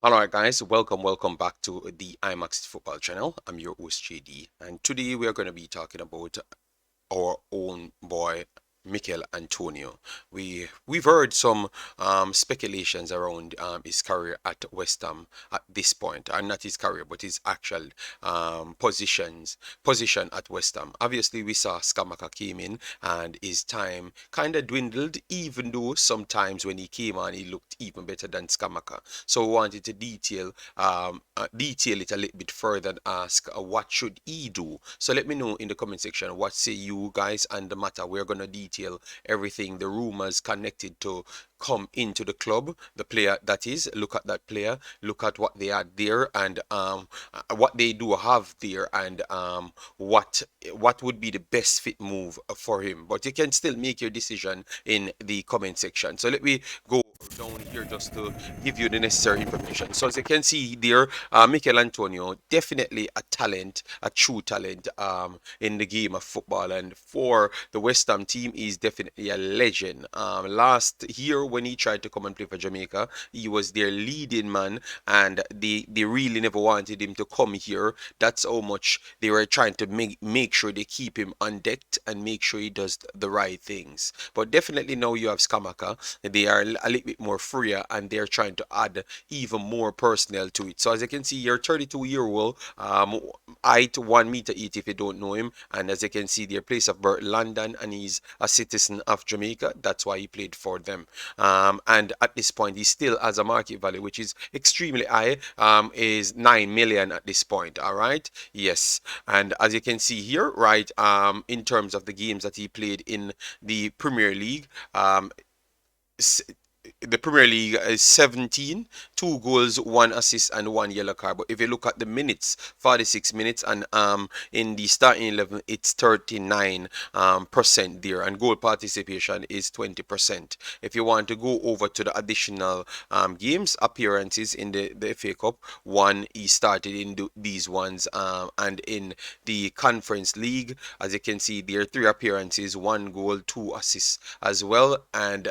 Alright guys, welcome back to the Imaxit football channel. I'm your host JD, and today we are going to be talking about our own boy Michail Antonio. We've heard some speculations around his career at West Ham at this point, and not his career, but his actual position at West Ham. Obviously, we saw SCAMACCA came in, and his time kind of dwindled, even though sometimes when he came on, he looked even better than SCAMACCA. So we wanted to detail it a little bit further and ask what should he do. So let me know in the comment section what say you guys on the matter. We're gonna detail everything, the rumors connected to come into the club, the player that is. Look at that player, look at what they had there, and what they do have there, and what would be the best fit move for him. But you can still make your decision in the comment section. So let me go down here just to give you the necessary information. So as you can see there, Michail Antonio, definitely a talent, a true talent in the game of football, and for the West Ham team, he's definitely a legend. Last year when he tried to come and play for Jamaica, he was their leading man, and they really never wanted him to come here. That's how much they were trying to make sure they keep him on deck and make sure he does the right things. But definitely now you have SCAMACCA, they are a little bit more freer, and they're trying to add even more personnel to it. So as you can see here, 32-year-old, height 1 meter 8 if you don't know him, and as you can see, their place of birth London, and he's a citizen of Jamaica. That's why he played for them. And at this point, he still has a market value which is extremely high, is 9 million at this point. All right, yes, and as you can see here, right, in terms of the games that he played in the Premier League, the Premier League is 17, 2 goals, 1 assist, and 1 yellow card. But if you look at the minutes, 46 minutes, and in the starting 11, it's 39 percent there, and goal participation is 20%. If you want to go over to the additional games, appearances in the FA Cup, one he started in these ones, and in the Conference League, as you can see, there are 3 appearances, 1 goal, 2 assists as well, and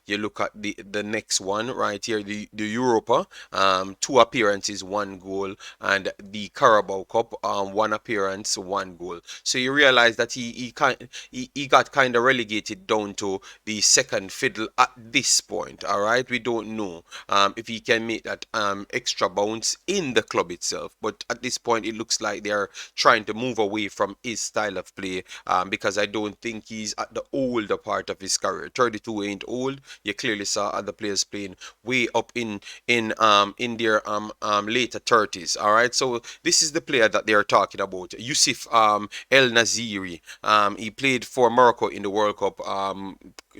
you look at the next one right here, the Europa, 2 appearances, 1 goal, and the Carabao Cup, 1 appearance, 1 goal. So you realize that he got kind of relegated down to the second fiddle at this point. All right, we don't know if he can make that extra bounce in the club itself, but at this point it looks like they're trying to move away from his style of play, because I don't think he's at the older part of his career. 32 ain't old. You clearly saw other players playing way up in their later 30s. All right, so this is the player that they are talking about, Youssef En-Nesyri. He played for Morocco in the World Cup,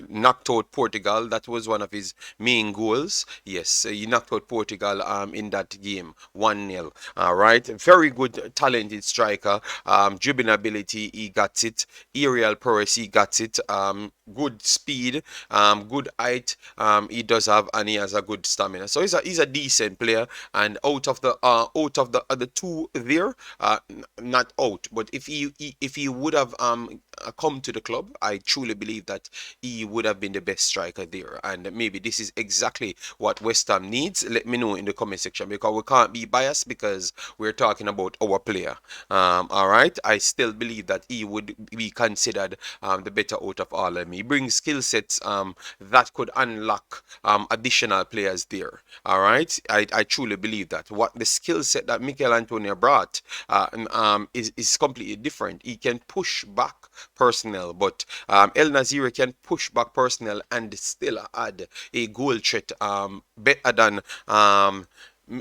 knocked out Portugal. That was one of his main goals. Yes, he knocked out Portugal in that game, 1-0. All right, very good, talented striker. Dribbling ability, he got it. Aerial prowess, he got it. Good speed, good height. He does have, and he has a good stamina. So he's a decent player. And out of the other two there, not out, but if he would have come to the club, I truly believe that he would have been the best striker there. And maybe this is exactly what West Ham needs. Let me know in the comment section, because we can't be biased because we're talking about our player. All right, I still believe that he would be considered the better out of all of them. He brings skill sets that could unlock additional players there. All right, I truly believe that what the skill set that Michail Antonio brought is completely different. He can push back personnel, but En-Nesyri can push back personnel and still add a goal threat better than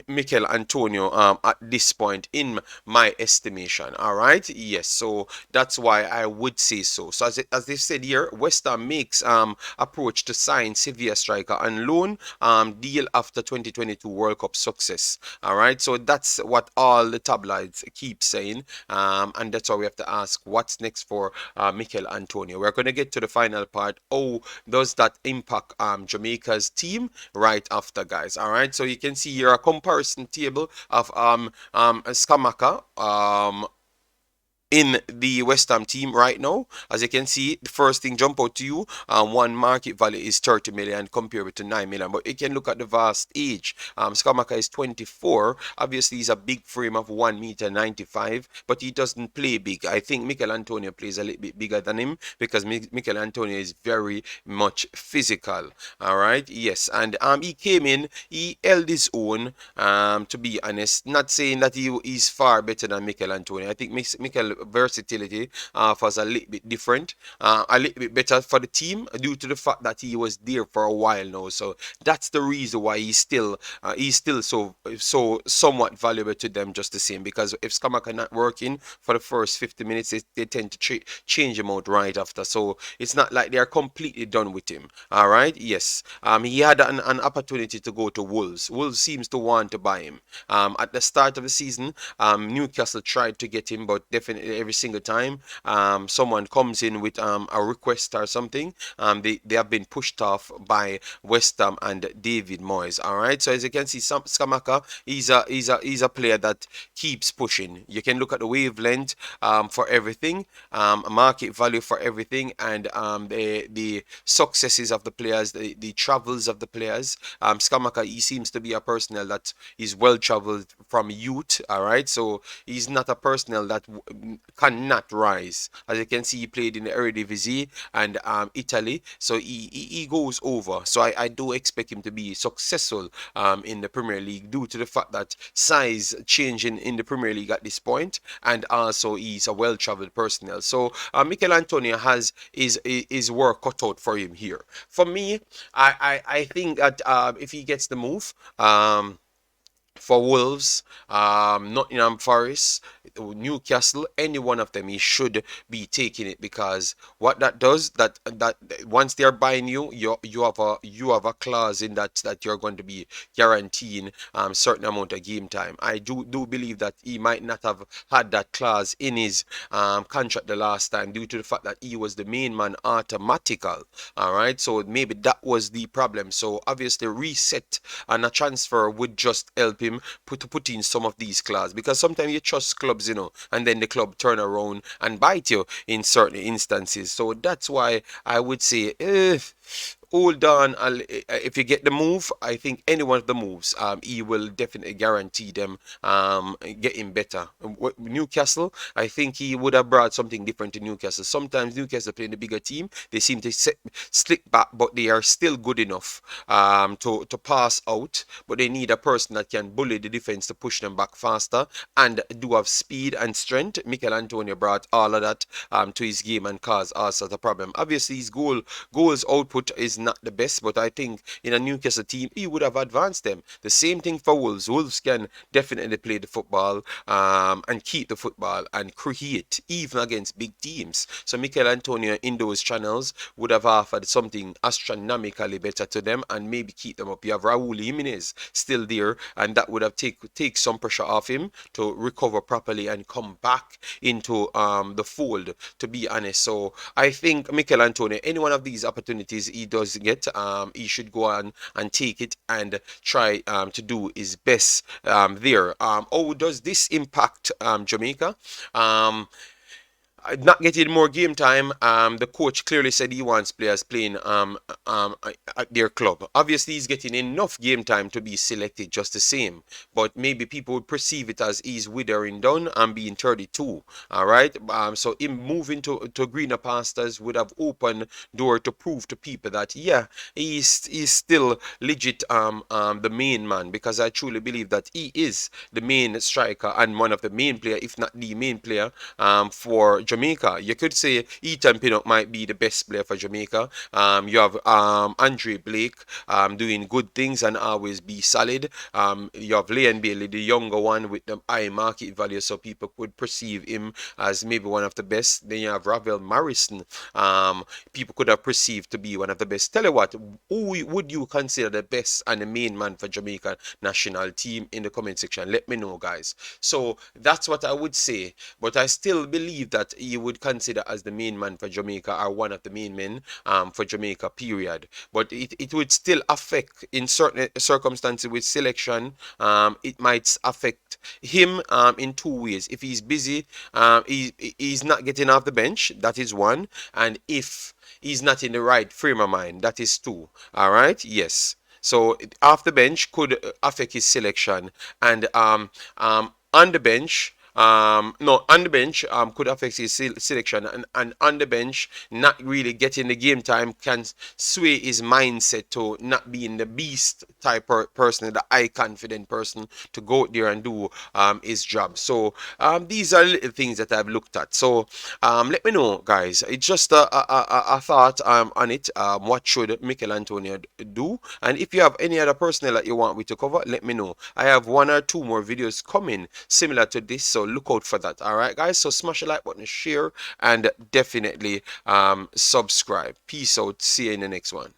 Michail Antonio at this point, in my estimation. All right, yes, so that's why I would say so. So as they said here, West Ham makes approach to sign Sevilla striker on loan deal after 2022 World Cup success. All right, so that's what all the tabloids keep saying, and that's why we have to ask what's next for Michail Antonio. We're going to get to the final part. Oh, does that impact Jamaica's team right after, guys? All right, so you can see here a comparison table of SCAMACCA in the West Ham team right now. As you can see, the first thing jump out to you, one market value is 30 million compared to 9 million. But you can look at the vast age. SCAMACCA is 24. Obviously, he's a big frame of 1 meter 95, but he doesn't play big. I think Michail Antonio plays a little bit bigger than him because Michail Antonio is very much physical. All right, yes, and he came in, he held his own. To be honest, not saying that he is far better than Michail Antonio. I think Michael versatility was a little bit different, a little bit better for the team due to the fact that he was there for a while now. So that's the reason why he's still so somewhat valuable to them just the same. Because if SCAMACCA not working for the first 50 minutes, they tend to change him out right after. So it's not like they are completely done with him. All right, yes. He had an opportunity to go to Wolves. Wolves seems to want to buy him. At the start of the season, Newcastle tried to get him, but definitely every single time someone comes in with a request or something, they have been pushed off by West Ham and David Moyes. All right, so as you can see, SCAMACCA is a player that keeps pushing. You can look at the wavelength for everything, market value for everything, and the successes of the players, the travels of the players. SCAMACCA, he seems to be a personnel that is well traveled from youth. All right, so he's not a personnel that cannot rise. As you can see, he played in the Eredivisie and Italy, so he goes over. So I do expect him to be successful in the Premier League due to the fact that size changing in the Premier League at this point, and also he's a well-traveled personnel. So Michail Antonio has his work cut out for him here. For me, I think that if he gets the move, for Wolves, Nottingham Forest, Newcastle, any one of them, he should be taking it, because what that does, that once they're buying you, you have a clause in that you're going to be guaranteeing certain amount of game time. I do believe that he might not have had that clause in his contract the last time due to the fact that he was the main man automatical. All right, so maybe that was the problem. So obviously reset and a transfer would just help him put in some of these clauses, because sometimes you trust clubs, and then the club turn around and bite you in certain instances. So that's why I would say, hold on. If you get the move, I think any one of the moves, he will definitely guarantee them getting better. Newcastle, I think he would have brought something different to Newcastle. Sometimes Newcastle playing the bigger team, they seem to slip back, but they are still good enough to pass out. But they need a person that can bully the defense to push them back faster and do have speed and strength. Michail Antonio brought all of that to his game and caused us as a problem. Obviously, his goals output is not the best, but I think in a Newcastle team, he would have advanced them. The same thing for Wolves. Wolves can definitely play the football and keep the football and create, even against big teams. So Michail Antonio in those channels would have offered something astronomically better to them and maybe keep them up. You have Raul Jimenez still there, and that would have take some pressure off him to recover properly and come back into the fold, to be honest. So I think Michail Antonio, any one of these opportunities he does get, he should go on and take it and try to do his best there. How does this impact Jamaica? Not getting more game time, the coach clearly said he wants players playing at their club. Obviously, he's getting enough game time to be selected just the same, but maybe people would perceive it as he's withering down and being 32. All right, so him moving to greener pastures would have opened door to prove to people that yeah, he's still legit the main man, because I truly believe that he is the main striker and one of the main player, if not the main player for Jamaica. You could say Ethan Pinnock might be the best player for Jamaica. You have Andre Blake doing good things and always be solid. You have Leon Bailey, the younger one with the high market value, so people could perceive him as maybe one of the best. Then you have Ravel Morrison. People could have perceived to be one of the best. Tell you what, who would you consider the best and the main man for Jamaica national team in the comment section? Let me know, guys. So that's what I would say, but I still believe that you would consider as the main man for Jamaica, or one of the main men for Jamaica, period. But it would still affect in certain circumstances with selection. It might affect him in two ways. If he's busy, he's not getting off the bench, that is one. And if he's not in the right frame of mind, that is two. All right, yes. So off the bench could affect his selection, and on the bench. No, on the bench could affect his selection, and on the bench, not really getting the game time can sway his mindset to not being the beast type person, the high confident person to go out there and do his job. So these are little things that I've looked at. So let me know, guys. It's just a thought on it. What should Michail Antonio do? And if you have any other personnel that you want me to cover, let me know. I have one or two more videos coming similar to this, so look out for that. All right, guys. So smash the like button, share, and definitely subscribe. Peace out. See you in the next one.